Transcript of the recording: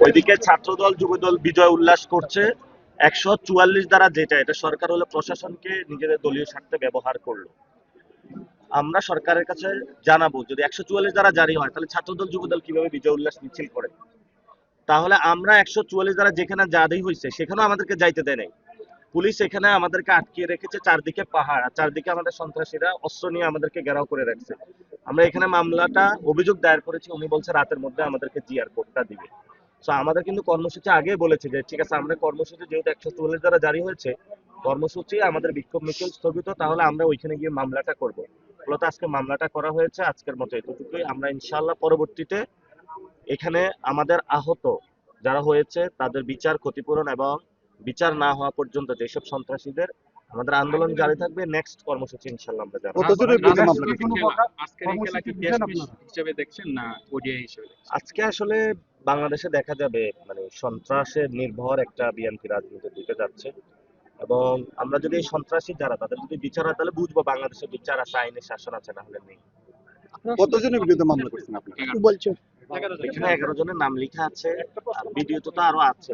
ওইদিকে ছাত্রদল যুবদল বিজয় উল্লাস করছে। 144 দ্বারা যেটা, এটা সরকার হলে প্রশাসনকে নিজেদের দলীয় স্বার্থে ব্যবহার করলো। আমরা সরকারের কাছে জানাবো, যদি 144 দ্বারা জারি হয় তাহলে ছাত্রদল যুবদল কিভাবে বিজয় উল্লাস মিছিল করে। তাহলে আমরা 144 দ্বারা যেখানে জারি হয়েছে সেখানেও আমাদেরকে যাইতে দেয় নাই। পুলিশ এখানে আমাদেরকে আটকিয়ে রেখেছে, চারদিকে পাহাড়, আর চারদিকে আমাদের সন্ত্রাসীরা অস্ত্র নিয়ে আমাদেরকে ঘেরাও করে রাখছে। আমরা এখানে মামলাটা অভিযোগ দায়ের করেছি, উনি বলছে রাতের মধ্যে আমাদেরকে জিআর কোডটা দিবে। তো আমাদের কিন্তু কর্মসূচি আগেই বলেছে যে ঠিক আছে, আমরা কর্মসূচি যেহেতু 144 দ্বারা জারি হয়েছে, কর্মসূচি আমাদের বিক্ষোভ মিছিল স্থগিত, তাহলে আমরা ওইখানে গিয়ে মামলাটা করব। মূলত আজকে মামলাটা করা হয়েছে, আজকের মতো এতটুকুই। আমরা ইনশাআল্লাহ পরবর্তীতে এখানে আমাদের আহত যারা হয়েছে তাদের বিচার, ক্ষতিপূরণ এবং বিচার না হওয়া পর্যন্ত যেসব সন্ত্রাসীদের, আমাদের আন্দোলন জারি থাকবে। নেক্সট কর্মসূচি ইনশাআল্লাহ আমরা জানাবো। আজকে আসলে বাংলাদেশে দেখা যাবে মানে সন্ত্রাসের নির্ভর একটা বিএনপি রাজনীতি দিতে যাচ্ছে, এবং আমরা যদি এই সন্ত্রাসী যারা তাদের যদি বিচার হয় তাহলে বুঝবো বাংলাদেশে বিচার আছে, আইনের শাসন আছে, না হলে নেই। কতজনের বিরুদ্ধে মামলা করছেন আপনারা? এখানে 11 জনের নাম লেখা আছে, আর ভিডিও তো আরো আছে।